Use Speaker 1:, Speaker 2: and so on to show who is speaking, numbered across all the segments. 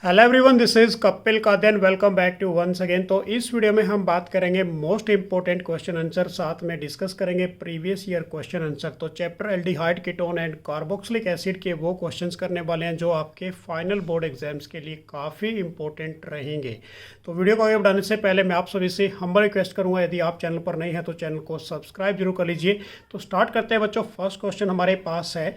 Speaker 1: Hello everyone, this is Kapil Kadan. Welcome back to once again. तो इस video में हम बात करेंगे मोस्ट इंपॉर्टेंट क्वेश्चन आंसर, साथ में डिस्कस करेंगे प्रीवियस ईयर क्वेश्चन आंसर। तो chapter aldehyde ketone and carboxylic acid के वो क्वेश्चंस करने वाले हैं जो आपके फाइनल बोर्ड एग्जाम्स के लिए काफ़ी इंपॉर्टेंट रहेंगे। तो वीडियो को आगे बढ़ाने से पहले मैं आप सभी से हम्बल रिक्वेस्ट करूँगा, यदि आप चैनल पर नए हैं तो चैनल को सब्सक्राइब जरूर कर लीजिए। तो स्टार्ट करते हैं बच्चों। फर्स्ट क्वेश्चन हमारे पास है,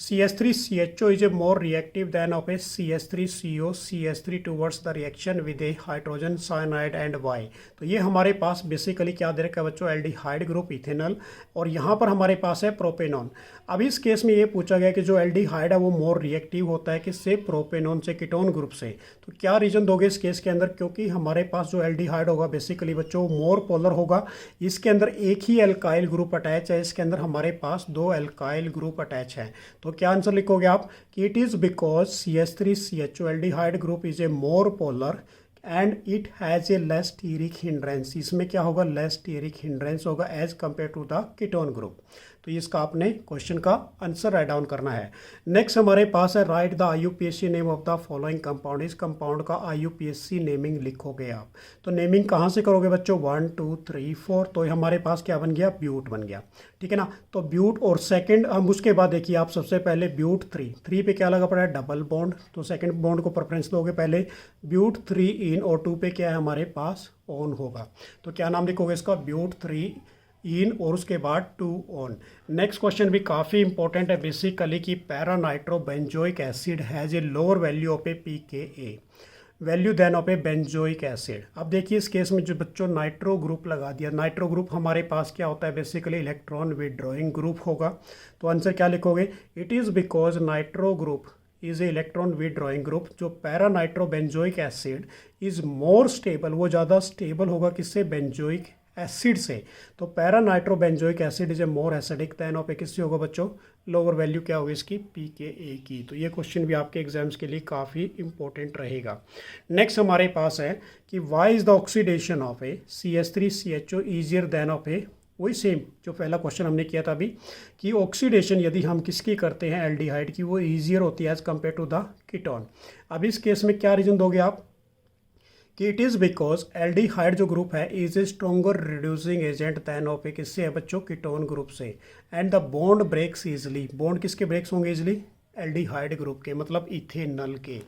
Speaker 1: CH3CHO is a more reactive than of a CH3CO CH3 towards the reaction with a hydrogen cyanide and Y। तो ये हमारे पास बेसिकली क्या दे रखा है बच्चों, एल्डिहाइड ग्रुप इथेनॉल, और यहाँ पर हमारे पास है प्रोपेनॉन। अब इस केस में ये पूछा गया कि जो एल्डिहाइड है वो मोर रिएक्टिव होता है किससे, प्रोपेनॉन से, कीटोन ग्रुप से। तो क्या रीजन दोगे इस केस के अंदर, क्योंकि हमारे पास जो एल्डिहाइड होगा बेसिकली बच्चों मोर पोलर होगा। इसके अंदर एक ही एल्काइल ग्रुप अटैच है, इसके अंदर हमारे पास दो एल्काइल ग्रुप अटैच है। तो क्या आंसर लिखोगे आप कि it is because CH3CHO aldehyde group is a more polar and it has a less steric hindrance. इसमें क्या होगा, लेस स्टीरिक हिंड्रेंस होगा as compare to the ketone group. तो इसका आपने क्वेश्चन का आंसर राइट डाउन करना है। नेक्स्ट हमारे पास है, write the IUPAC name of the following compound. इस कंपाउंड का IUPAC नेमिंग लिखोगे आप। तो नेमिंग कहाँ से करोगे बच्चों, 1 2 3 4। तो हमारे पास क्या बन गया, ब्यूट बन गया, ठीक है ना। तो ब्यूट, और सेकंड हम उसके बाद देखिए आप, सबसे पहले ब्यूट 3 पे क्या लगा पड़ा है, डबल बॉन्ड। तो सेकंड बॉन्ड को प्रेफरेंस दोगे पहले, ब्यूट 3 इन, और 2 पे क्या है हमारे पास, ऑन होगा। तो क्या नाम लिखोगे इसका, ब्यूट 3 इन, और उसके बाद 2 ऑन। नेक्स्ट क्वेश्चन भी काफ़ी इंपॉर्टेंट है बेसिकली कि para nitrobenzoic acid has a lower value of a pKa value than of a benzoic acid. अब देखिए इस केस में जो बच्चों नाइट्रो ग्रुप लगा दिया, नाइट्रो ग्रुप हमारे पास क्या होता है बेसिकली, इलेक्ट्रॉन विदड्रॉइंग ग्रुप होगा। तो आंसर क्या लिखोगे, it is because nitro group is a electron withdrawing group. जो para nitrobenzoic acid is more stable, वो ज़्यादा स्टेबल होगा किससे, बेंजोइक एसिड से। तो para nitrobenzoic acid is a more acidic than of a, किससे होगा बच्चों, लोअर वैल्यू क्या होगी इसकी, pKa की। तो ये क्वेश्चन भी आपके एग्जाम्स के लिए काफ़ी इंपॉर्टेंट रहेगा। नेक्स्ट हमारे पास है कि why is the oxidation of a CH3CHO easier than of a, वही सेम जो पहला क्वेश्चन हमने किया था अभी, कि ऑक्सीडेशन यदि हम किसकी करते हैं, एल्डिहाइड की, वो ईजियर होती है as compare to the ketone. अब इस केस में क्या रीजन दोगे आप कि इट इज़ बिकॉज एल्डिहाइड जो ग्रुप है is a stronger reducing agent than of a, किससे है बच्चों, कीटोन ग्रुप से। And the bond breaks easily, bond किसके ब्रेक्स होंगे इजली, एल्डिहाइड ग्रुप के, मतलब इथेनॉल के।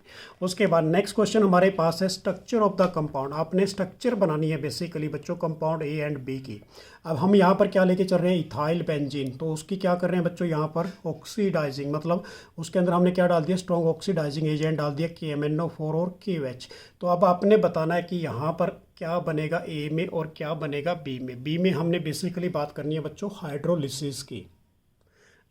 Speaker 1: उसके बाद नेक्स्ट क्वेश्चन हमारे पास है, स्ट्रक्चर ऑफ द कंपाउंड। आपने स्ट्रक्चर बनानी है बेसिकली बच्चों कंपाउंड A एंड B की। अब हम यहाँ पर क्या लेके चल रहे हैं, इथाइल बेंजीन। तो उसकी क्या कर रहे हैं बच्चों, यहाँ पर ऑक्सीडाइजिंग, मतलब उसके अंदर हमने क्या डाल दिया, स्ट्रॉन्ग ऑक्सीडाइजिंग एजेंट डाल दिया, KMnO4 और KOH। तो अब आपने बताना है कि यहाँ पर क्या बनेगा A में और क्या बनेगा B में। B में हमने बेसिकली बात करनी है बच्चों हाइड्रोलिसिस की।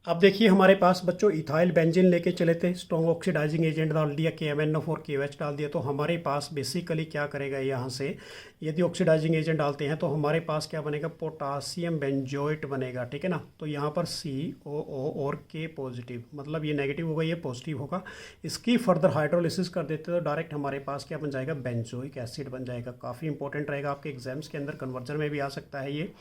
Speaker 1: अब देखिए हमारे पास बच्चों इथाइल बेंजीन लेके चले थे, स्ट्रॉन्ग ऑक्सीडाइजिंग एजेंट डाल दिया, KMnO4 KOH डाल दिया। तो हमारे पास बेसिकली क्या करेगा यहाँ से, यदि ऑक्सीडाइजिंग एजेंट डालते हैं तो हमारे पास क्या बनेगा, पोटासियम बेंजोइट बनेगा, ठीक है ना। तो यहाँ पर COO और K पॉजिटिव, मतलब ये नेगेटिव होगा ये पॉजिटिव होगा। इसकी फर्दर हाइड्रोलिसिस कर देते तो डायरेक्ट हमारे पास क्या बन जाएगा, बेंजोइक एसिड बन जाएगा। काफ़ी इंपॉर्टेंट रहेगा आपके एग्जाम्स के अंदर, कन्वर्जन में भी आ सकता है ये।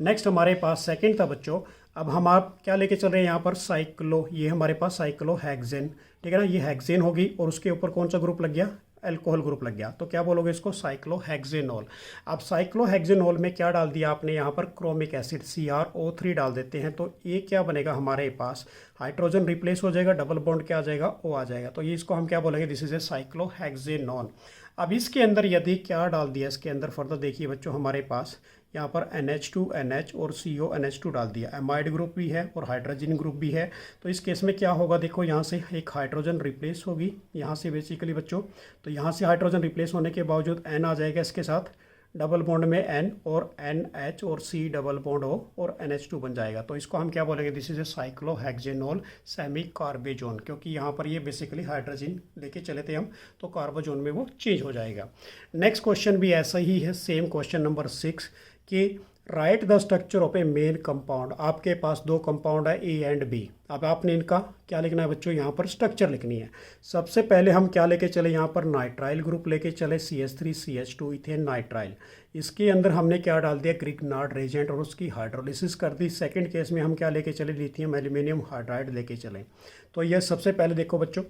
Speaker 1: नेक्स्ट हमारे पास सेकेंड था बच्चों, अब हम आप क्या लेके चल रहे हैं यहाँ पर, साइक्लो, ये हमारे पास साइक्लोहेक्सेन, ठीक है ना। ये हेक्सेन होगी और उसके ऊपर कौन सा ग्रुप लग गया, अल्कोहल ग्रुप लग गया। तो क्या बोलोगे इसको, साइक्लोहेक्सेनॉल। अब साइक्लोहेक्सेनॉल में क्या डाल दिया आपने यहाँ पर, क्रोमिक एसिड CrO3 डाल देते हैं। तो ये क्या बनेगा हमारे पास, हाइड्रोजन रिप्लेस हो जाएगा, डबल बॉन्ड क्या आ जाएगा, O आ जाएगा। तो ये इसको हम क्या बोलेंगे, दिस इज ए साइक्लोहेक्सेनॉल। अब इसके अंदर यदि क्या डाल दिया, इसके अंदर फर्दर देखिए बच्चों हमारे पास यहाँ पर NH2NH और CONH2 डाल दिया। एमाइड ग्रुप भी है और हाइड्रोजन ग्रुप भी है। तो इस केस में क्या होगा, देखो यहाँ से एक हाइड्रोजन रिप्लेस होगी यहाँ से बेसिकली बच्चों। तो यहाँ से हाइड्रोजन रिप्लेस होने के बावजूद N आ जाएगा इसके साथ, डबल बॉन्ड में N और NH और C डबल बॉन्ड O और NH2 बन जाएगा। तो इसको हम क्या बोलेंगे, this is a cyclohexanol semi carbazone, क्योंकि यहाँ पर ये बेसिकली हाइड्रोजन लेके चले थे हम, तो कार्बोजोन में वो चेंज हो जाएगा। नेक्स्ट क्वेश्चन भी ऐसा ही है, सेम क्वेश्चन नंबर 6 कि right the structure of A main compound. आपके पास दो कंपाउंड है A एंड B। अब आपने इनका क्या लिखना है बच्चों, यहाँ पर स्ट्रक्चर लिखनी है। सबसे पहले हम क्या लेके चले, यहाँ पर नाइट्राइल ग्रुप लेके चले, CH3CH2 इथेन नाइट्राइल। इसके अंदर हमने क्या डाल दिया, ग्रिग्नार्ड रेजेंट, और उसकी हाइड्रोलिसिस कर दी। सेकंड केस में हम क्या लेके चले, लिथियम एल्यूमिनियम हाइड्राइड लेके चले। तो ये सबसे पहले देखो बच्चों,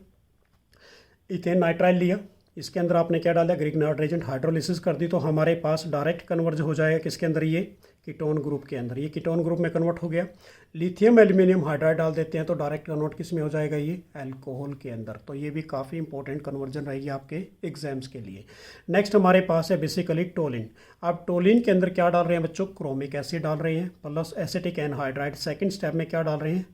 Speaker 1: इथेन नाइट्राइल लिया, इसके अंदर आपने क्या डाला, ग्रिग्नार्ड रेजेंट, हाइड्रोलिसिस कर दी तो हमारे पास डायरेक्ट कन्वर्ज हो जाएगा किसके अंदर, ये कीटोन ग्रुप के अंदर। ये कीटोन ग्रुप में कन्वर्ट हो गया। लिथियम एल्यूमिनियम हाइड्राइड डाल देते हैं तो डायरेक्ट कन्वर्ट किस में हो जाएगा, ये अल्कोहल के अंदर। तो ये भी काफ़ी इंपॉर्टेंट कन्वर्जन रहेगी आपके एग्जाम्स के लिए। नेक्स्ट हमारे पास है बेसिकली टोलिन। अब टोलिन के अंदर क्या डाल रहे हैं बच्चों, क्रोमिक एसिड डाल रहे हैं plus acetic anhydride. Second step में क्या डाल रहे हैं,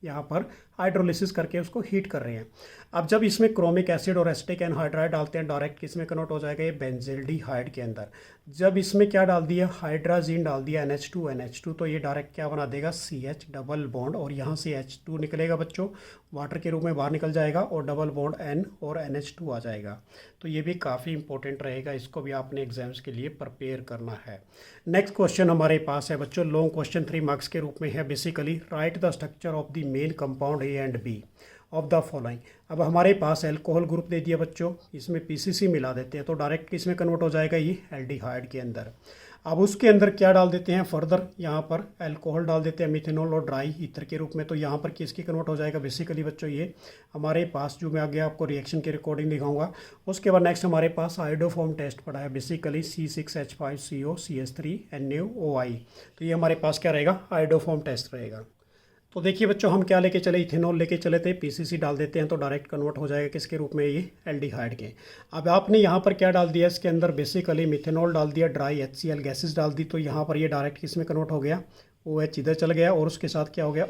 Speaker 1: यहाँ पर हाइड्रोलिसिस करके उसको हीट कर रहे हैं। अब जब इसमें क्रोमिक एसिड और एसिटिक एनहाइड्राइड डालते हैं डायरेक्ट किस में कन्वर्ट हो जाएगा, ये बेंजल्डिहाइड के अंदर। जब इसमें क्या डाल दिया, हाइड्राजीन डाल दिया NH2 तो ये डायरेक्ट क्या बना देगा, CH डबल बॉन्ड, और यहाँ से H2 निकलेगा बच्चों, वाटर के रूप में बाहर निकल जाएगा और डबल बॉन्ड N और NH2 आ जाएगा। तो ये भी काफ़ी इंपॉर्टेंट रहेगा, इसको भी आपने एग्जाम्स के लिए प्रिपेयर करना है। नेक्स्ट क्वेश्चन हमारे पास है बच्चों, लॉन्ग क्वेश्चन 3 मार्क्स के रूप में है। Basically right the structure of the main compound A and B of the following. अब हमारे पास अल्कोहल ग्रुप दे दिया बच्चों, इसमें PCC मिला देते हैं तो डायरेक्ट किस में कन्वर्ट हो जाएगा, ये एल्डिहाइड के अंदर। अब उसके अंदर क्या डाल देते हैं फर्दर, यहाँ पर अल्कोहल डाल देते हैं मिथेनॉल और ड्राई ईथर के रूप में। तो यहाँ पर किसकी कन्वर्ट हो जाएगा, बेसिकली बच्चों ये हमारे पास जो मैं आगे आपको रिएक्शन की रिकॉर्डिंग दिखाऊंगा। उसके बाद नेक्स्ट हमारे पास आयोडोफॉर्म टेस्ट पड़ा है, बेसिकली C6H5CO CH3NaOI। तो ये हमारे पास क्या रहेगा, आयोडोफॉर्म टेस्ट रहेगा। तो देखिए बच्चों, हम क्या लेके चले, इथेनॉल लेके चले थे, PCC डाल देते हैं तो डायरेक्ट कन्वर्ट हो जाएगा किसके रूप में, ये एल्डिहाइड के। अब आपने यहाँ पर क्या डाल दिया, इसके अंदर बेसिकली मिथेनॉल डाल दिया, ड्राई HCl गैसेस डाल दी, तो यहाँ पर ये डायरेक्ट किस में कन्वर्ट हो गया, OH इधर चल गया और उसके साथ क्या हो गया,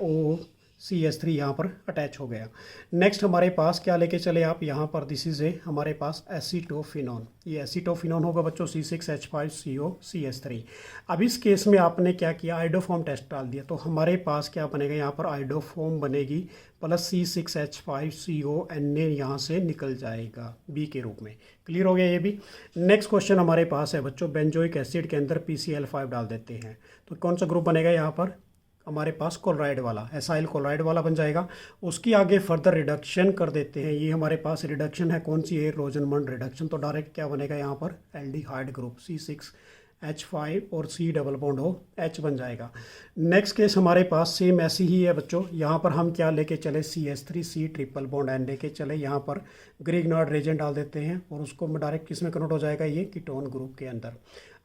Speaker 1: CH3 यहाँ पर अटैच हो गया। नेक्स्ट हमारे पास क्या लेके चले आप, यहाँ पर दिस इज ए हमारे पास एसीटोफिनॉन। ये एसीटोफिनॉन होगा बच्चों C6H5CO CH3। अब इस केस में आपने क्या किया, आयोडोफॉर्म टेस्ट डाल दिया तो हमारे पास क्या बनेगा, यहाँ पर आयोडोफॉर्म बनेगी प्लस C6H5CO Na यहाँ से निकल जाएगा B के रूप में। क्लियर हो गया ये भी। नेक्स्ट क्वेश्चन हमारे पास है बच्चों, बेंजोइक एसिड के अंदर PCl5 डाल देते हैं तो कौन सा ग्रुप बनेगा, यहाँ पर हमारे पास क्लोराइड वाला, एसाइल क्लोराइड वाला बन जाएगा। उसकी आगे फर्दर रिडक्शन कर देते हैं, ये हमारे पास रिडक्शन है कौन सी है, रोजनमंड रिडक्शन। तो डायरेक्ट क्या बनेगा, यहाँ पर एल्डिहाइड ग्रुप C6H5 और C डबल बॉन्ड हो H बन जाएगा। नेक्स्ट केस हमारे पास सेम ऐसी ही है बच्चों, यहाँ पर हम क्या लेके चले, CH3C ट्रिपल बॉन्ड N लेके चले, यहाँ पर ग्रिग्नार्ड रेजेंट डाल देते हैं और उसको डायरेक्ट किस में कन्वर्ट हो जाएगा, ये कीटोन ग्रुप के अंदर।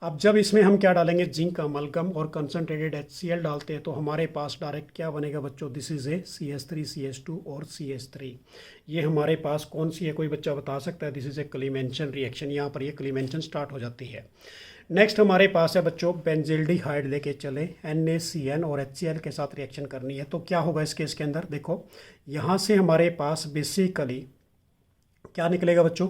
Speaker 1: अब जब इसमें हम क्या डालेंगे, जिंक अमलगम और कंसनट्रेटेड HCl डालते हैं तो हमारे पास डायरेक्ट क्या बनेगा बच्चों, this is a CH3 CH2 और CH3। ये हमारे पास कौन सी है, कोई बच्चा बता सकता है, दिस इज ए क्लीमेंशन रिएक्शन। यहाँ पर ये क्लीमेंशन स्टार्ट हो जाती है। नेक्स्ट हमारे पास है बच्चों, बेंजिल्डिहाइड लेके चले, NaCN और HCl के साथ रिएक्शन करनी है तो क्या होगा इस केस के अंदर, देखो यहाँ से हमारे पास बेसिकली क्या निकलेगा बच्चों,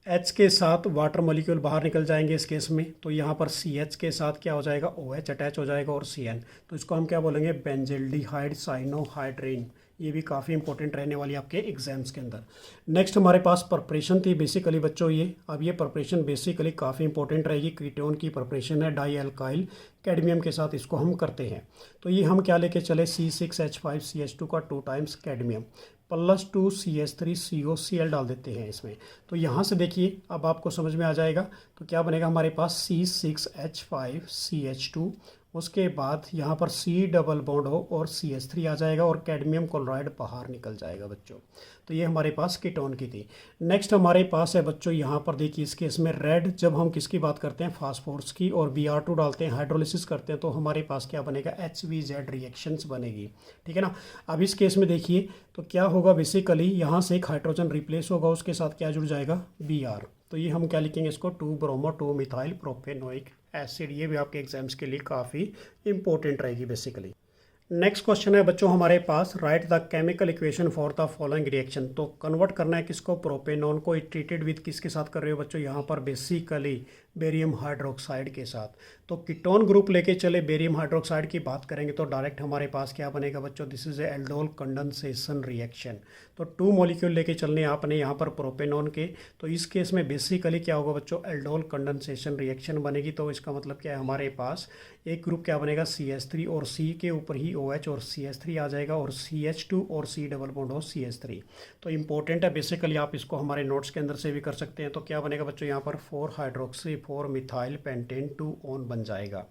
Speaker 1: H के साथ वाटर मॉलिक्यूल बाहर निकल जाएंगे इस केस में, तो यहाँ पर CH के साथ क्या हो जाएगा, OH अटैच हो जाएगा और CN, तो इसको हम क्या बोलेंगे, बेंजिल्डिहाइड साइनोहाइड्रिन। ये भी काफ़ी इंपॉर्टेंट रहने वाली आपके एग्जाम्स के अंदर। नेक्स्ट हमारे पास प्रिपरेशन थी बेसिकली बच्चों ये। अब ये प्रिपरेशन बेसिकली काफ़ी इंपॉर्टेंट रहेगी, कीटोन की प्रिपरेशन है, डाई एल्काइल कैडमियम के साथ इसको हम करते हैं। तो ये हम क्या लेके चले, C6H5CH2 का 2 times cadmium plus 2 CH3CO Cl डाल देते हैं इसमें। तो यहाँ से देखिए अब आपको समझ में आ जाएगा, तो क्या बनेगा हमारे पास C6H5CH2, उसके बाद यहाँ पर C डबल बॉन्ड हो और CH3 आ जाएगा और कैडमियम क्लोराइड बाहर निकल जाएगा बच्चों। तो ये हमारे पास कीटोन की थी। नेक्स्ट हमारे पास है बच्चों, यहाँ पर देखिए इस केस में रेड, जब हम किसकी बात करते हैं, फास्फोरस की, और Br2 डालते हैं, हाइड्रोलिसिस करते हैं तो हमारे पास क्या बनेगा, HVZ रिएक्शंस बनेगी, ठीक है ना। अब इस केस में देखिए तो क्या होगा, बेसिकली यहाँ से एक हाइड्रोजन रिप्लेस होगा, उसके साथ क्या जुड़ जाएगा, Br। तो ये हम क्या लिखेंगे इसको, 2-ब्रोमो 2-मिथाइल प्रोपेनोइक एसिड। ये भी आपके एग्जाम्स के लिए काफ़ी इंपॉर्टेंट रहेगी बेसिकली। नेक्स्ट क्वेश्चन है बच्चों हमारे पास, write the chemical equation for the following reaction. तो कन्वर्ट करना है किसको, प्रोपेनॉन को, ट्रीटेड विद किसके साथ कर रहे हो बच्चों, यहाँ पर बेसिकली बेरियम हाइड्रोक्साइड के साथ। तो कीटोन ग्रुप लेके चले, बेरियम हाइड्रोक्साइड की बात करेंगे तो डायरेक्ट हमारे पास क्या बनेगा बच्चों, this is aldol condensation reaction. तो 2 मॉलिक्यूल लेके चलने आपने यहाँ पर प्रोपेनॉन के, तो इस केस में बेसिकली क्या होगा बच्चों, एल्डोल कंडेंसेशन रिएक्शन बनेगी। तो इसका मतलब क्या है, हमारे पास एक ग्रुप क्या बनेगा, CH3 और C के ऊपर ही OH और CH3 आ जाएगा और CH2 और C डबल बॉन्ड हो CH3। तो इंपॉर्टेंट है बेसिकली, आप इसको हमारे नोट्स के अंदर से भी कर सकते हैं। तो क्या बनेगा बच्चों, यहाँ पर 4 हाइड्रोक्सी 4 मिथाइल पेंटेन 2 ऑन बन जाएगा।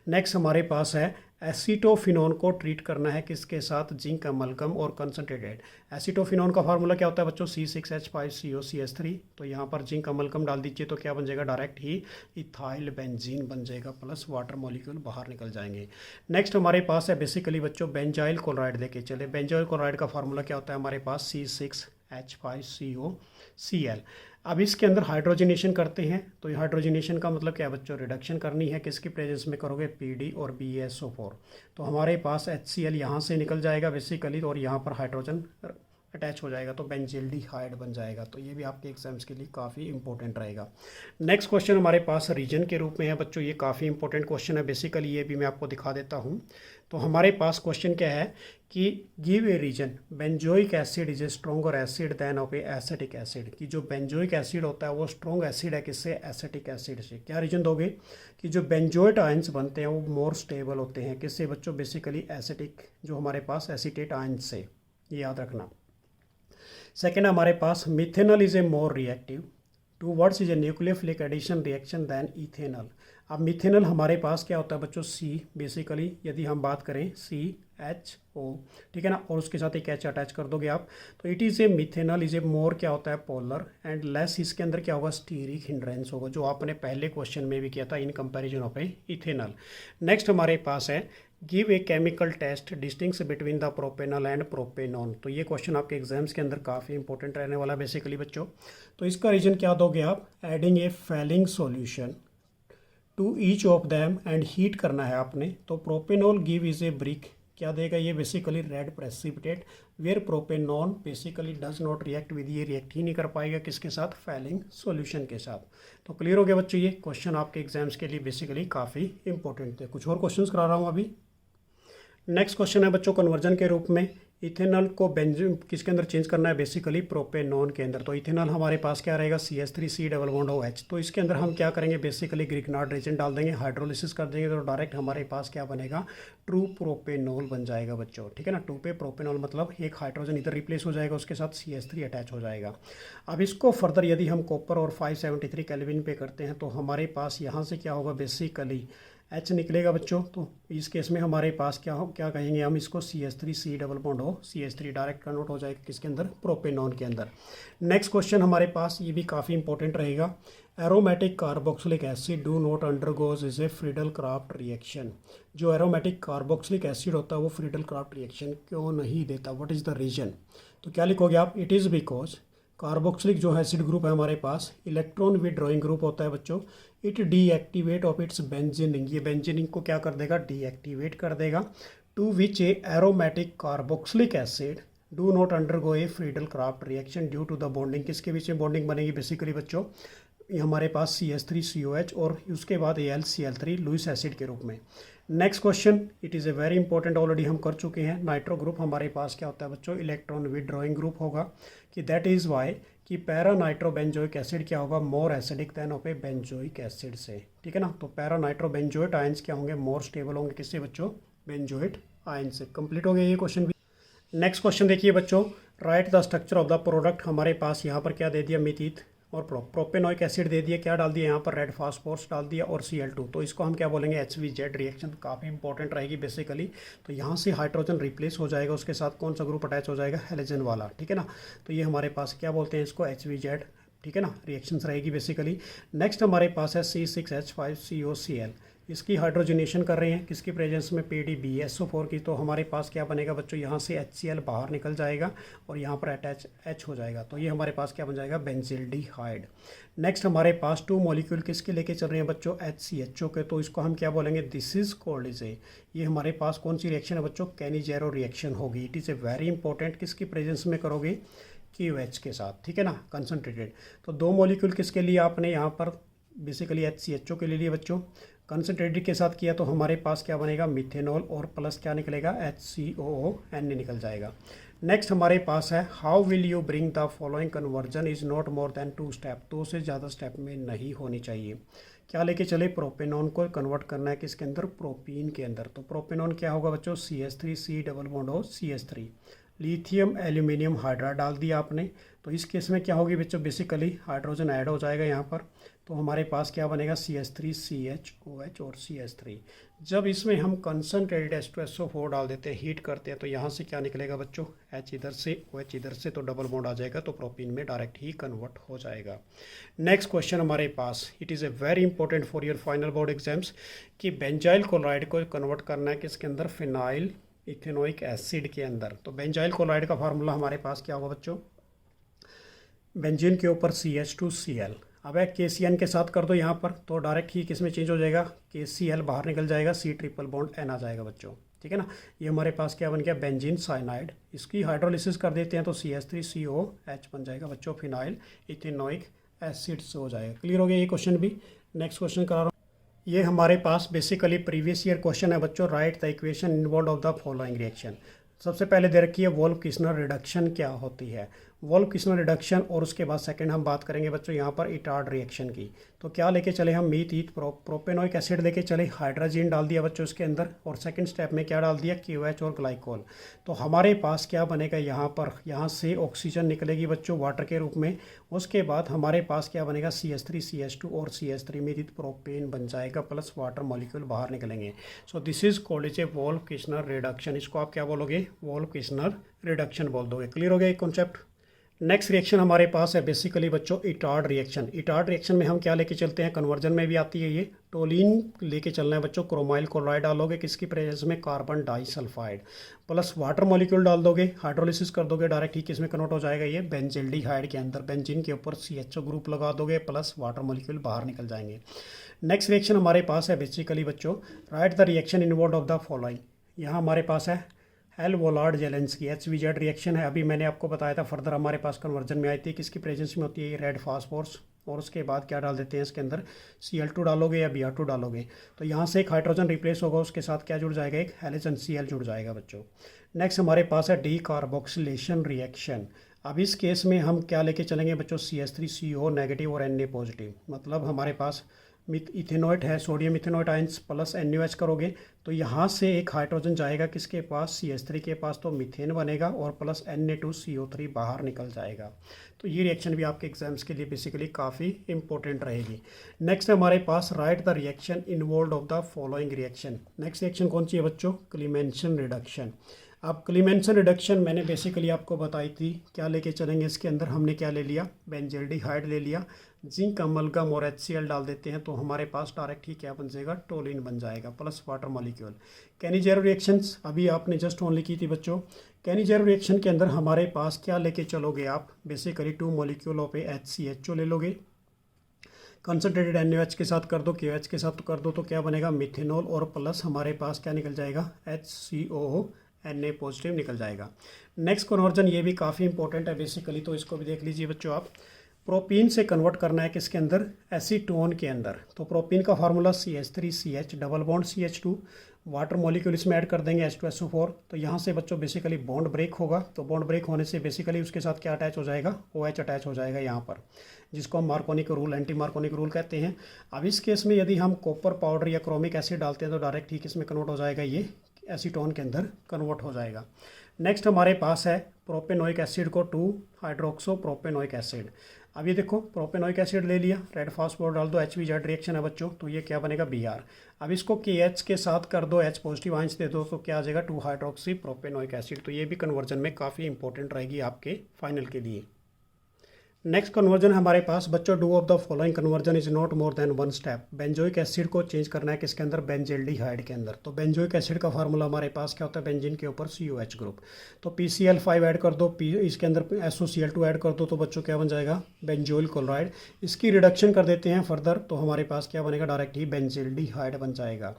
Speaker 1: नेक्स्ट हमारे पास है एसीटोफिनोन को ट्रीट करना है किसके साथ, जिंक अमलगम और कंसनट्रेटेड। एसीटोफिनोन का फार्मूला क्या होता है बच्चों, C6H5COCH3। तो यहाँ पर जिंक अमलगम डाल दीजिए तो क्या बन जाएगा, डायरेक्ट ही इथाइल बेंजीन बन जाएगा, प्लस वाटर मॉलिक्यूल बाहर निकल जाएंगे। नेक्स्ट हमारे पास है बेसिकली बच्चों बेंजाइल क्लोराइड लेके चले। बेंजाइल क्लोराइड का फार्मूला क्या होता है हमारे पास, C6H5COCl। अब इसके अंदर हाइड्रोजनेशन करते हैं, तो ये हाइड्रोजनेशन का मतलब क्या है बच्चों, रिडक्शन करनी है, किसकी प्रेजेंस में करोगे, PD और BaSO4। तो हमारे पास HCl यहाँ से निकल जाएगा बेसिकली, और यहाँ पर हाइड्रोजन अटैच हो जाएगा तो बेंजील्डिहाइड बन जाएगा। तो ये भी आपके एग्जाम्स के लिए काफ़ी इंपॉर्टेंट रहेगा। नेक्स्ट क्वेश्चन हमारे पास रीजन के रूप में है बच्चों, ये काफ़ी इंपॉर्टेंट क्वेश्चन है बेसिकली, ये भी मैं आपको दिखा देता हूँ। तो हमारे पास क्वेश्चन क्या है कि give a reason benzoic acid is a stronger acid than of a acetic acid, कि जो बेंजोइक एसिड होता है वो स्ट्रॉन्ग एसिड है किससे, एसिटिक एसिड से। क्या रीजन दोगे, कि जो बेंजोइट आयंस बनते हैं वो मोर स्टेबल होते हैं किससे बच्चों, बेसिकली एसिटिक जो हमारे पास एसिटेट आयंस से, ये याद रखना। सेकेंड हमारे पास methanol is a more reactive towards is a nucleophilic addition reaction than ethanol. अब मिथेनॉल हमारे पास क्या होता है बच्चों, C बेसिकली, यदि हम बात करें CHO, ठीक है ना, और उसके साथ एक H अटैच कर दोगे आप, तो it is a methanol is a more क्या होता है, पोलर एंड लेस, इसके अंदर क्या होगा, स्टीरिक हिंड्रेंस होगा, जो आपने पहले क्वेश्चन में भी किया था in comparison of a ethanol. Next हमारे पास है give a chemical test distinguish between the propanol and propanone. तो ये क्वेश्चन आपके एग्जाम्स के अंदर काफ़ी इंपॉर्टेंट रहने वाला है बेसिकली बच्चों। तो इसका रीजन क्या दोगे आप, adding a Fehling solution to each of them and heat करना है आपने। तो propanol give is a brick, क्या देगा ये, basically red precipitate, where propanone basically does not react with, ये रिएक्ट ही नहीं कर पाएगा किसके साथ, फैलिंग सॉल्यूशन के साथ। तो क्लियर हो गया बच्चों, ये क्वेश्चन आपके एग्जाम्स के लिए बेसिकली काफ़ी इंपॉर्टेंट थे। कुछ और क्वेश्चंस करा रहा हूँ अभी। नेक्स्ट क्वेश्चन है बच्चों कन्वर्जन के रूप में, इथेनॉल को बेंजीन किसके अंदर चेंज करना है, बेसिकली प्रोपेनॉन के अंदर। तो इथेनॉल हमारे पास क्या रहेगा, CH3C डबल बॉन्ड OH। तो इसके अंदर हम क्या करेंगे, बेसिकली ग्रिग्नार्ड रिएजेंट डाल देंगे, हाइड्रोलिसिस कर देंगे, तो डायरेक्ट हमारे पास क्या बनेगा, ट्रू प्रोपेनॉल बन जाएगा बच्चों, ठीक है ना। 2 पे प्रोपेनॉल मतलब एक हाइड्रोजन इधर रिप्लेस हो जाएगा, उसके साथ CH3 अटैच हो जाएगा। अब इसको फर्दर यदि हम कॉपर और 573 केल्विन पे करते हैं तो हमारे पास यहाँ से क्या होगा, बेसिकली H निकलेगा बच्चों। तो इस केस में हमारे पास क्या कहेंगे हम इसको, CH3C डबल बॉन्ड हो, CH3 डायरेक्ट कन्वर्ट हो जाएगा किसके अंदर, प्रोपेनॉन के अंदर। नेक्स्ट क्वेश्चन हमारे पास ये भी काफ़ी इंपॉर्टेंट रहेगा, aromatic carboxylic acid do not undergoes is a Friedel Craft reaction. जो एरोमेटिक कार्बोक्सिलिक एसिड होता है वो फ्रीडल क्राफ्ट रिएक्शन क्यों नहीं देता, व्हाट इज़ द रीजन। तो क्या लिखोगे आप, इट इज़ बिकॉज कार्बोक्सिलिक जो एसिड ग्रुप है हमारे पास इलेक्ट्रॉन विड्रॉइंग ग्रुप होता है बच्चों, it deactivate of its benzene ring, ये बेंजीनिंग को क्या कर देगा, डीएक्टिवेट कर देगा, to which a aromatic carboxylic acid do not undergo a Friedel Craft reaction due to the bonding. किसके बीच में बॉन्डिंग बनेगी बेसिकली बच्चों, ये हमारे पास CH3COH और उसके बाद AlCl3 लुईस एसिड के रूप में। Next question, it is a very important, already हम कर चुके हैं। नाइट्रो ग्रुप हमारे पास क्या होता है बच्चों, इलेक्ट्रॉन विड्रॉइंग ग्रुप होगा, कि दैट इज़ वाई कि पैरा नाइट्रो बेंजोइक एसिड क्या होगा, मोर acidic than of a benzoic acid से, ठीक है ना। तो पैरा नाइट्रो बेंजोइट आयंस क्या होंगे, मोर स्टेबल होंगे किससे बच्चों, बेंजोइट आयन से। कंप्लीट हो गया ये क्वेश्चन भी। नेक्स्ट क्वेश्चन देखिए बच्चों, right the structure of the product. हमारे पास यहाँ पर क्या दे दिया, मिथीत और प्रोपेनोइक एसिड दे दिया, क्या डाल दिया यहाँ पर, रेड फास्फोरस डाल दिया और Cl2। तो इसको हम क्या बोलेंगे, HVZ रिएक्शन, काफ़ी इंपॉर्टेंट रहेगी बेसिकली। तो यहाँ से हाइड्रोजन रिप्लेस हो जाएगा, उसके साथ कौन सा ग्रुप अटैच हो जाएगा, हेलोजन वाला, ठीक है ना। तो ये हमारे पास क्या बोलते हैं इसको, HVZ, ठीक है ना, रिएक्शंस रहेगी बेसिकली। नेक्स्ट हमारे पास है C6H5COCl, इसकी हाइड्रोजनेशन कर रहे हैं किसकी प्रेजेंस में, PDBSO4 की। तो हमारे पास क्या बनेगा बच्चों, यहाँ से HCl बाहर निकल जाएगा और यहाँ पर अटैच H हो जाएगा। तो ये हमारे पास क्या बन जाएगा, बेंजील्डिहाइड। नेक्स्ट हमारे पास 2 मॉलिक्यूल किसके लेके चल रहे हैं बच्चों, HCHO के। तो इसको हम क्या बोलेंगे, this is called is a, ये हमारे पास कौन सी रिएक्शन है बच्चों, कैनिजेरो रिएक्शन होगी। It is a very important, किसकी प्रेजेंस में करोगे, QH के साथ, ठीक है ना, कंसनट्रेटेड। तो 2 मॉलिक्यूल किसके लिए आपने यहाँ पर बेसिकली HCHO के लिए बच्चों, कंसनट्रेटेड के साथ किया तो हमारे पास क्या बनेगा, मिथेनॉल और प्लस क्या निकलेगा, HCOON निकल जाएगा। नेक्स्ट हमारे पास है, how will you bring the following conversion is not more than 2 step, 2 से ज़्यादा स्टेप में नहीं होनी चाहिए। क्या लेके चले, प्रोपेनॉन को कन्वर्ट करना है किसके अंदर, प्रोपीन के अंदर। तो प्रोपेनॉन क्या होगा बच्चों, CH3C डबल बॉन्ड हो CH3, लिथियम एल्यूमिनियम हाइड्राइड डाल दिया आपने, तो इस केस में क्या होगी बच्चों, बेसिकली हाइड्रोजन ऐड हो जाएगा यहाँ पर, तो हमारे पास क्या बनेगा CH3 CHOH और CH3। जब इसमें हम कंसनट्रेटेड H2SO4 डाल देते हैं, हीट करते हैं, तो यहाँ से क्या निकलेगा बच्चों, H इधर से OH इधर से, तो डबल बॉन्ड आ जाएगा, तो प्रोपीन में डायरेक्ट ही कन्वर्ट हो जाएगा। नेक्स्ट क्वेश्चन हमारे पास, it is a very important for your final board exams, कि बेंजाइल क्लोराइड को कन्वर्ट करना है किसके अंदर, फिनाइल इथेनोइक एसिड के अंदर। तो बेंजाइल क्लोराइड का फार्मूला हमारे पास क्या होगा बच्चों, बेंजीन के ऊपर CH2Cl। अब एक KCN के साथ कर दो यहाँ पर, तो डायरेक्ट ही किस में चेंज हो जाएगा, KCl बाहर निकल जाएगा, C ट्रिपल बॉन्ड N आ जाएगा बच्चों, ठीक है ना। ये हमारे पास क्या बन गया, बेंजीन साइनाइड। इसकी हाइड्रोलिसिस कर देते हैं तो CH3COH बन जाएगा बच्चों, फिनाइल इथेनोइक एसिड से हो जाएगा। क्लियर हो गया ये क्वेश्चन भी। नेक्स्ट क्वेश्चन करा रहा हूँ, ये हमारे पास बेसिकली प्रीवियस ईयर क्वेश्चन है बच्चों, right the equation involve of the following reaction. सबसे पहले दे रखी है वोल्फ-किस्नर रिडक्शन क्या होती है, वोल्फ-किस्नर रिडक्शन, और उसके बाद सेकंड हम बात करेंगे बच्चों यहाँ पर इटार्ड रिएक्शन की। तो क्या लेके चले हम, मीथ ईथ प्रोपेनोइक एसिड लेके चले, हाइड्रोजन डाल दिया बच्चों इसके अंदर, और सेकंड स्टेप में क्या डाल दिया, KOH और ग्लाइकोल। तो हमारे पास क्या बनेगा यहाँ पर, यहाँ से ऑक्सीजन निकलेगी बच्चों वाटर के रूप में, उसके बाद हमारे पास क्या बनेगा, CH3 CH2 और CH3 मीथ ईथ प्रोपेन बन जाएगा, प्लस वाटर मॉलिक्यूल बाहर निकलेंगे। So this is called is a वोल्फ-किस्नर reduction. इसको आप क्या बोलोगे, वोल्फ-किस्नर रिडक्शन बोल दोगे। क्लियर हो गया ये कॉन्सेप्ट। नेक्स्ट रिएक्शन हमारे पास है बेसिकली बच्चों इटार्ड रिएक्शन। इटार्ड रिएक्शन में हम क्या लेके चलते हैं, कन्वर्जन में भी आती है ये, टोलिन लेके चलना है बच्चों, क्रोमाइल क्लोराइड डालोगे किसकी प्रेजेंस में, carbon disulphide, plus water molecule डाल दोगे, हाइड्रोलिसिस कर दोगे, डायरेक्ट ही किसमें कन्वर्ट हो जाएगा ये, बेंजिल्डिहाइड के अंदर। बेंजीन के ऊपर CHO ग्रुप लगा दोगे, प्लस वाटर मॉलिक्यूल बाहर निकल जाएंगे। नेक्स्ट रिएक्शन हमारे पास है बेसिकली बच्चों, right the reaction involve of the following. यहाँ हमारे पास है हेल-वोलार्ड जेलेंस्की HVZ रिएक्शन है। अभी मैंने आपको बताया था, फर्दर हमारे पास कन्वर्जन में आई थी, किसकी प्रेजेंस में होती है, रेड फास्फोरस, और उसके बाद क्या डाल देते हैं इसके अंदर, Cl2 डालोगे या Br2 डालोगे, तो यहाँ से एक हाइड्रोजन रिप्लेस होगा, उसके साथ क्या जुड़ जाएगा, एक हैलोजन Cl जुड़ जाएगा बच्चों। नेक्स्ट हमारे पास है डीकार्बोक्सिलेशन रिएक्शन। अब इस केस में हम क्या लेके चलेंगे बच्चों, CH3CO नेगेटिव और Na पॉजिटिव, मतलब हमारे पास इथेनोइट है, sodium ethanoate ions plus NaOH करोगे, तो यहाँ से एक हाइड्रोजन जाएगा किसके पास, CH3 के पास, तो मीथेन बनेगा, और प्लस Na2CO3 बाहर निकल जाएगा। तो ये रिएक्शन भी आपके एग्जाम्स के लिए बेसिकली काफ़ी इंपॉर्टेंट रहेगी। नेक्स्ट हमारे पास, write the reaction involve of the following reaction. Next reaction कौन सी है बच्चों, क्लीमेंशन रिडक्शन। अब क्लीमेंशन रिडक्शन मैंने बेसिकली आपको बताई थी, क्या लेके चलेंगे इसके अंदर, हमने क्या ले लिया, बेंजिल्डिहाइड ले लिया, जिंक अमलगम और HCl डाल देते हैं, तो हमारे पास डायरेक्ट ही क्या बन जाएगा, टोलिन बन जाएगा, plus water molecule. Cannizzaro reactions अभी आपने जस्ट ओनली की थी बच्चों। कैनिजेरो रिएक्शन के अंदर हमारे पास क्या लेके चलोगे आप, बेसिकली 2 मॉलिक्यूल ऑफ HCHO ले लोगे, कंसनट्रेटेड NaOH के साथ कर दो, KOH के साथ कर दो, तो क्या बनेगा, मिथेनॉल, और प्लस हमारे पास क्या निकल जाएगा, HCO Na पॉजिटिव निकल जाएगा। नेक्स्ट कन्वर्जन ये भी काफ़ी इंपॉर्टेंट है बेसिकली, तो इसको भी देख लीजिए बच्चों आप। प्रोपीन से कन्वर्ट करना है किसके अंदर, एसीटोन के अंदर। तो प्रोपीन का formula CH3CH double bond CH2, water molecule इसमें ऐड कर देंगे H2SO4, तो यहाँ से बच्चों बेसिकली बॉन्ड ब्रेक होगा, तो बॉन्ड ब्रेक होने से बेसिकली उसके साथ क्या अटैच हो जाएगा, OH अटैच हो जाएगा यहाँ पर, जिसको हम मार्कोनिक रूल, एंटी मार्कोनिक रूल कहते हैं। अब इस केस में यदि हम कॉपर पाउडर या क्रोमिक एसिड डालते हैं, तो डायरेक्ट ही किसमें कन्वर्ट हो जाएगा, ये एसीटोन के अंदर कन्वर्ट हो जाएगा। नेक्स्ट हमारे पास है प्रोपेनोइक एसिड को 2 हाइड्रोक्सो प्रोपेनोइक एसिड। अब ये देखो, प्रोपेनोइक एसिड ले लिया, रेड फास्फोर डाल दो, HVZ रिएक्शन है बच्चों, तो ये क्या बनेगा, Br। अब इसको KH के साथ कर दो, H पॉजिटिव आयंस दे दो, तो क्या आ जाएगा, 2 हाइड्रोक्सी प्रोपेनोइक एसिड। तो ये भी कन्वर्जन में काफ़ी इंपॉर्टेंट रहेगी आपके फाइनल के लिए। नेक्स्ट कन्वर्जन हमारे पास बच्चों, do of the following conversion is not more than 1 step. Benzoic acid को चेंज करना है किसके अंदर, बेंजिल्डिहाइड के अंदर। तो बेंजोइक एसिड का फार्मूला हमारे पास क्या होता है, बेंजीन के ऊपर COH ग्रुप, तो PCl5 ऐड कर दो, इसके अंदर SOCl2 ऐड कर दो, तो बच्चों क्या बन जाएगा, बेंजोइल क्लोराइड। इसकी रिडक्शन कर देते हैं फर्दर, तो हमारे पास क्या बनेगा, डायरेक्ट ही बेंजिल्डिहाइड बन जाएगा।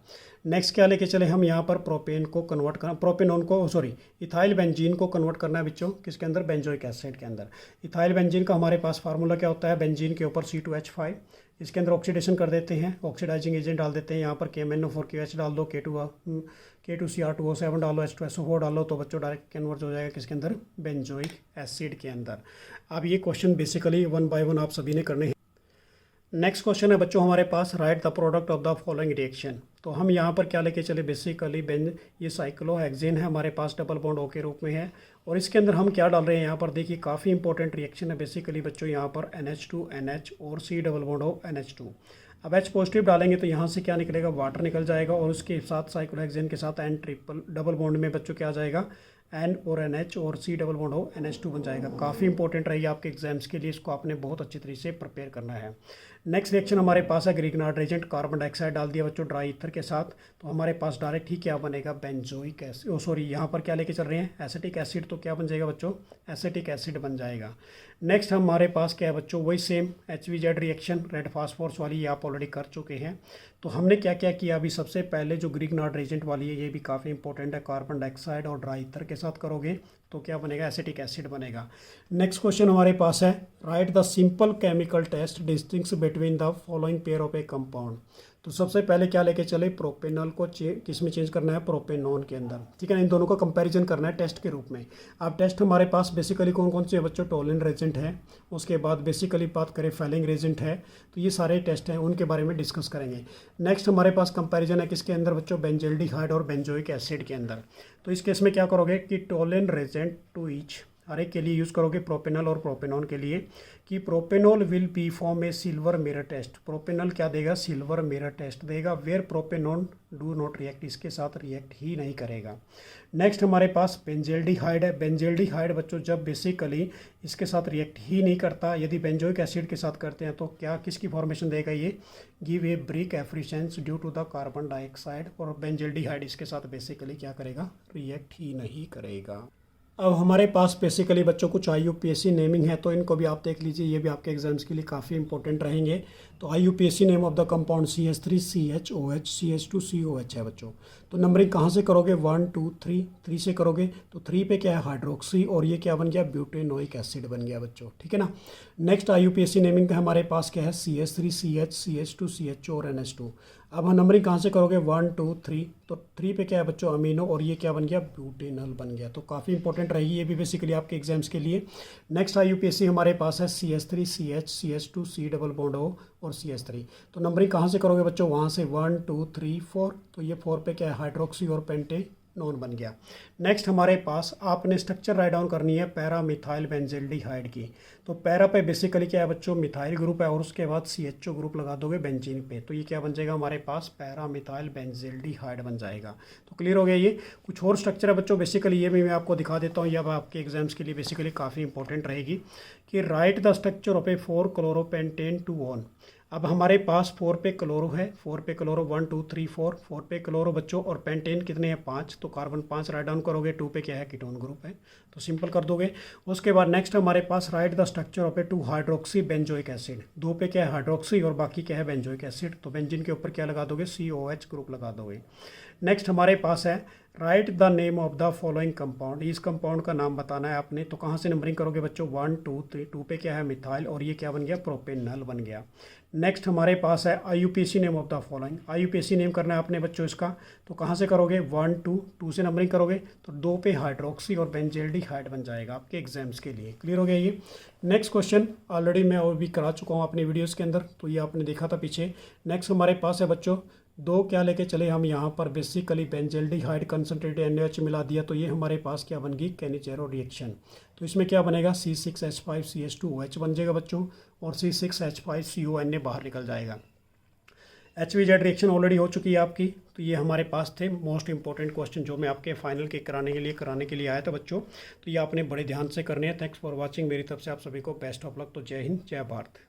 Speaker 1: नेक्स्ट क्या लेके चले हम यहाँ पर, प्रोपेन को कन्वर्ट करना, प्रोपेनॉन को सॉरी इथाइल बेंजीन को कन्वर्ट करना है बच्चों किसके अंदर, बेंजोइक एसिड के अंदर। इथाइल बेंजीन का हमारे पास फार्मूला क्या होता है, बेंजीन के ऊपर C2H5, इसके अंदर ऑक्सीडेशन कर देते हैं, ऑक्सीडाइजिंग एजेंट डाल देते हैं, यहाँ पर KMnO4KH डाल दो, K2Cr2O7 डालो, H2SO4 डालो, तो बच्चों डायरेक्ट कन्वर्ट हो जाएगा किसके अंदर, बेंजोइक एसिड के अंदर। अब ये क्वेश्चन बेसिकली 1 बाय 1 आप सभी ने करने हैं। नेक्स्ट क्वेश्चन है बच्चों हमारे पास, write the product of the following reaction. तो हम यहाँ पर क्या लेके चले, बेसिकली ये साइक्लोहेक्सेन है हमारे पास, डबल बॉन्ड ओ के रूप में है। और इसके अंदर हम क्या डाल रहे हैं यहाँ पर, देखिए काफ़ी इंपॉर्टेंट रिएक्शन है बेसिकली बच्चों, यहाँ पर NH2 NH और C double bond O NH2। अब H पॉजिटिव डालेंगे तो यहाँ से क्या निकलेगा, वाटर निकल जाएगा, और उसके साथ साइक्लोहेक्सेन के साथ N ट्रिपल डबल बॉन्ड में बच्चों क्या आ जाएगा, N और NH और C डबल बॉन्ड हो NH2 बन जाएगा। काफ़ी इंपॉर्टेंट रहेगी आपके एग्जाम्स के लिए, इसको आपने बहुत अच्छी तरीके से प्रिपेयर करना है। नेक्स्ट रिएक्शन हमारे पास है, ग्रिग्नार्ड एजेंट कार्बन डाइऑक्साइड डाल दिया बच्चों ड्राई ईथर के साथ, तो हमारे पास डायरेक्ट ही क्या बनेगा, बेंजोइक एसिड, सॉरी यहाँ पर क्या लेके चल रहे हैं, एसिटिक एसिड, तो क्या बन जाएगा बच्चों, एसिटिक एसिड बन जाएगा। नेक्स्ट हमारे पास क्या है बच्चों, वही same HVZ reaction red phosphorus वाली, ये आप ऑलरेडी कर चुके हैं। तो हमने क्या क्या किया अभी, सबसे पहले जो ग्रिग्नार्ड एजेंट वाली है ये भी काफ़ी इंपॉर्टेंट है, कार्बन डाइऑक्साइड और ड्राई ईथर के साथ करोगे तो क्या बनेगा, एसिटिक एसिड बनेगा। नेक्स्ट क्वेश्चन हमारे पास है, write the simple chemical test distinguish between the following pair of a compound. तो सबसे पहले क्या लेके चले, प्रोपेनॉल को किस में चेंज करना है, प्रोपेनॉन के अंदर, ठीक है ना। इन दोनों का कंपैरिजन करना है टेस्ट के रूप में। अब टेस्ट हमारे पास बेसिकली कौन कौन से है बच्चों, टोलेंट रेजेंट है, उसके बाद बेसिकली बात करें फेलिंग रेजेंट है, तो ये सारे टेस्ट हैं, उनके बारे में डिस्कस करेंगे। नेक्स्ट हमारे पास कंपैरिजन है किसके अंदर बच्चों, बेंजल्डिहाइड और बेंजोइक एसिड के अंदर। तो इस केस में क्या करोगे कि टोलेंट रेजेंट टू ईच, हर एक के लिए यूज़ करोगे, प्रोपेनॉल और प्रोपेनॉन के लिए, कि propanol will be form a silver mirror test. Propanol क्या देगा, सिल्वर मिरर टेस्ट देगा, where propanone do not react, इसके साथ रिएक्ट ही नहीं करेगा। नेक्स्ट हमारे पास बेंजल्डिहाइड है। बेंजल्डिहाइड बच्चों जब बेसिकली इसके साथ रिएक्ट ही नहीं करता, यदि बेंजोइक एसिड के साथ करते हैं तो क्या किसकी फॉर्मेशन देगा, ये give a brisk effervescence due to the carbon dioxide, और बेंजल्डिहाइड इसके साथ बेसिकली क्या करेगा, रिएक्ट ही नहीं करेगा। अब हमारे पास बेसिकली बच्चों कुछ IUPAC नेमिंग है, तो इनको भी आप देख लीजिए, ये भी आपके एग्जाम्स के लिए काफ़ी इंपॉर्टेंट रहेंगे। तो IUPAC name of the compound CH3CHOH CH2COH है बच्चों। तो नंबरिंग कहाँ से करोगे, 1 2 3 से करोगे, तो 3 पे क्या है, हाइड्रोक्सी, और ये क्या बन गया, ब्यूटेनोइक एसिड बन गया बच्चों, ठीक है ना। नेक्स्ट IUPAC नेमिंग का हमारे पास क्या है, CH3CH CH2CHO और NH2। अब हम नंबरिंग कहाँ से करोगे, 1 2 3, तो 3 पे क्या है बच्चों, अमीनो, और ये क्या बन गया, ब्यूटेनॉल बन गया। तो काफ़ी इंपॉर्टेंट रहेगी ये भी बेसिकली आपके एग्जाम्स के लिए। नेक्स्ट IUPAC हमारे पास है CH3CH CH2 C double bond O और CH3। तो नंबरिंग कहाँ से करोगे बच्चों, वहाँ से 1 2 3 4, तो ये 4 पे क्या है, हाइड्रोक्सी और पेंटेनॉन बन गया। नेक्स्ट हमारे पास आपने स्ट्रक्चर राइट डाउन करनी है पैरा मिथाइल बेंजल्डिहाइड की। तो पैरा पे बेसिकली क्या है बच्चों, मिथाइल ग्रुप है, और उसके बाद CHO ग्रुप लगा दोगे बेंजीन पे, तो ये क्या बन जाएगा हमारे पास, पैरा मिथाइल बेंजल्डिहाइड बन जाएगा। तो क्लियर हो गया। ये कुछ और स्ट्रक्चर है बच्चों, बेसिकली ये भी मैं आपको दिखा देता हूँ, यह आपके एग्जाम्स के लिए बेसिकली काफ़ी इंपॉर्टेंट रहेगी, कि right the structure of A 4 क्लोरोपेंटेन 2 on. अब हमारे पास 4 पे क्लोरो है, 4 पे क्लोरो 1 2 3 4 पे क्लोरो बच्चों, और पेंटेन कितने हैं, 5, तो कार्बन 5 राइट डाउन करोगे, 2 पे क्या है, कीटोन ग्रुप है, तो सिंपल कर दोगे। उसके बाद नेक्स्ट हमारे पास write the structure of a 2 hydroxy benzoic acid. 2 पे क्या है, हाइड्रोक्सी, और बाकी क्या है, बेंजोइक एसिड, तो बेंजीन के ऊपर क्या लगा दोगे, COH ग्रुप लगा दोगे। नेक्स्ट हमारे पास है, write the name of the following compound. इस कंपाउंड का नाम बताना है आपने, तो कहाँ से नंबरिंग करोगे बच्चों, 1 2 3, 2 पे क्या है, मिथाइल, और ये क्या बन गया, प्रोपेनॉल बन गया। नेक्स्ट हमारे पास है IUPAC name of the following. IUPAC name करना है आपने बच्चों इसका, तो कहाँ से करोगे, 1 2 से नंबरिंग करोगे, तो 2 पे हाइड्रोक्सी और बेंजल्डिहाइड बन जाएगा आपके एग्जाम्स के लिए। क्लियर हो गया ये। नेक्स्ट क्वेश्चन ऑलरेडी मैं और भी करा चुका हूँ अपने वीडियोज़ के अंदर, तो ये आपने देखा था पीछे। नेक्स्ट हमारे पास है बच्चों, 2 क्या लेके चले हम यहाँ पर, बेसिकली बेंजल्डिहाइड कंसनट्रेटेड NaOH मिला दिया, तो ये हमारे पास क्या बन गई, केनिचेरो रिएक्शन। तो इसमें क्या बनेगा, C6H5CH2OH बन जाएगा बच्चों, और C6H5CONA बाहर निकल जाएगा। HVZ रिएक्शन ऑलरेडी हो चुकी है आपकी। तो ये हमारे पास थे मोस्ट इंपॉर्टेंट क्वेश्चन जो मैं आपके फाइनल के कराने के लिए आया था बच्चों। तो ये आपने बड़े ध्यान से करने हैं। Thanks for watching. मेरी तरफ से आप सभी को बेस्ट ऑफ लक। तो जय हिंद, जय भारत।